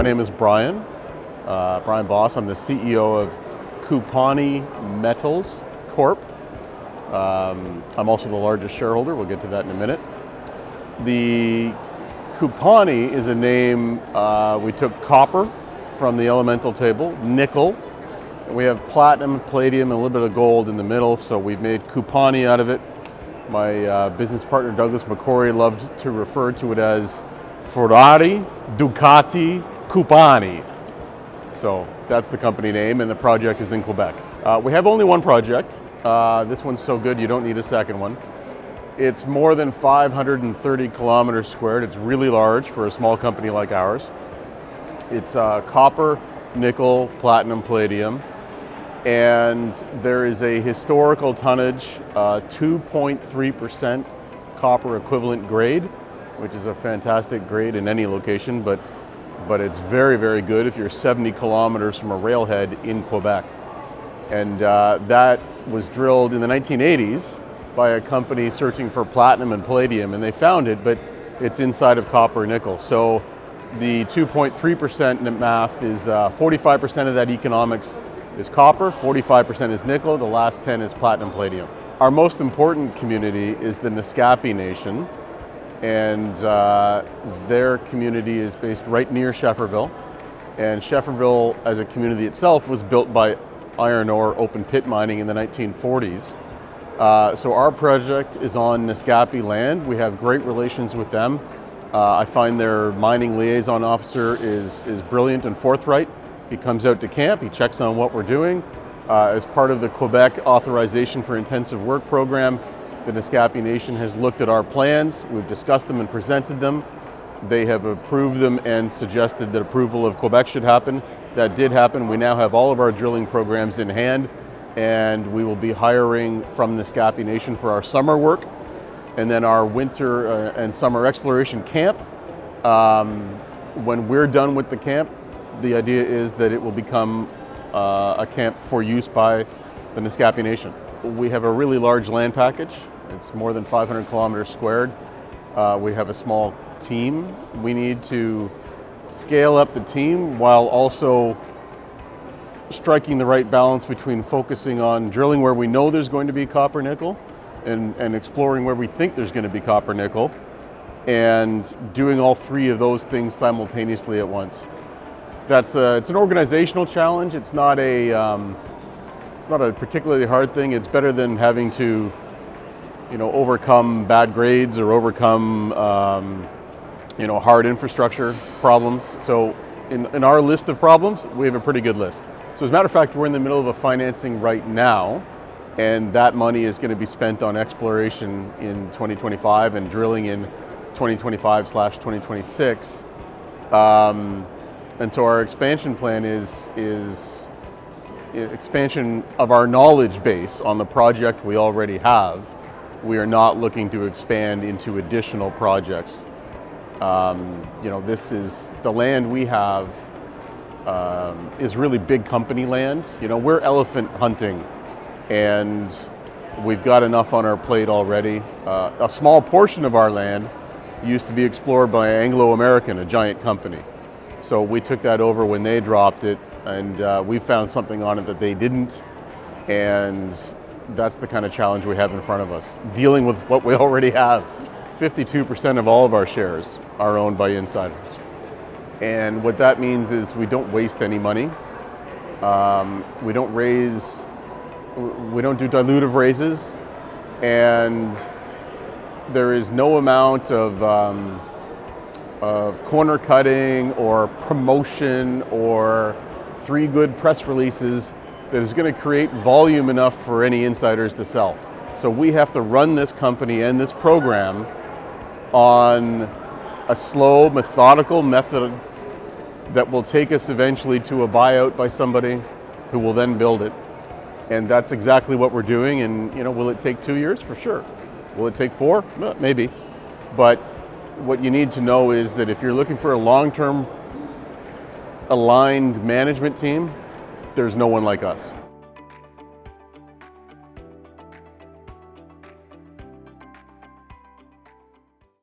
name is Brian Boss. I'm the CEO of CUPANI Metals Corp. I'm also the largest shareholder. We'll get to that in a minute. The CUPANI is a name, we took copper from the elemental table, nickel. We have platinum, palladium, and a little bit of gold in the middle, so we've made CUPANI out of it. My business partner Douglas McCory loved to refer to it as Ferrari, Ducati, CUPANI. So that's the company name, and the project is in Quebec. We have only one project. This one's so good you don't need a second one. It's more than 530 kilometers squared. It's really large for a small company like ours. It's copper, nickel, platinum, palladium, and there is a historical tonnage, 2.3% copper equivalent grade, which is a fantastic grade in any location, but it's very, very good if you're 70 kilometers from a railhead in Quebec. And that was drilled in the 1980s by a company searching for platinum and palladium, and they found it, but it's inside of copper and nickel. So the 2.3% math is 45% of that economics is copper, 45% is nickel, the last 10 is platinum palladium. Our most important community is the Naskapi Nation, and their community is based right near Schefferville. And Schefferville as a community itself was built by iron ore open pit mining in the 1940s. So our project is on Naskapi land. We have great relations with them. I find their mining liaison officer is brilliant and forthright. He comes out to camp, he checks on what we're doing. As part of the Quebec Authorization for Intensive Work program, the Naskapi Nation has looked at our plans. We've discussed them and presented them. They have approved them and suggested that approval of Quebec should happen. That did happen. We now have all of our drilling programs in hand, and we will be hiring from Naskapi Nation for our summer work, and then our winter and summer exploration camp. When we're done with the camp, the idea is that it will become a camp for use by the Naskapi Nation. We have a really large land package. It's more than 500 kilometers squared. We have a small team. We need to scale up the team while also striking the right balance between focusing on drilling where we know there's going to be copper nickel and exploring where we think there's going to be copper nickel, and doing all three of those things simultaneously at once. It's an organizational challenge. It's not a particularly hard thing. It's better than having to, overcome bad grades or overcome, hard infrastructure problems. So in our list of problems, we have a pretty good list. So as a matter of fact, we're in the middle of a financing right now, and that money is going to be spent on exploration in 2025 and drilling in 2025/2026. And so our expansion plan is expansion of our knowledge base on the project we already have. We are not looking to expand into additional projects. This is the land we have is really big company land. We're elephant hunting, and we've got enough on our plate already. A small portion of our land used to be explored by Anglo American, a giant company. So we took that over when they dropped it, and we found something on it that they didn't, and that's the kind of challenge we have in front of us, dealing with what we already have. 52% of all of our shares are owned by insiders. And what that means is we don't waste any money. We don't do dilutive raises, and there is no amount of corner cutting or promotion or 3 good press releases that is going to create volume enough for any insiders to sell. So we have to run this company and this program on a slow, methodical method that will take us eventually to a buyout by somebody who will then build it. And that's exactly what we're doing. And will it take 2 years? For sure. Will it take 4? Maybe. But what you need to know is that if you're looking for a long-term aligned management team, there's no one like us.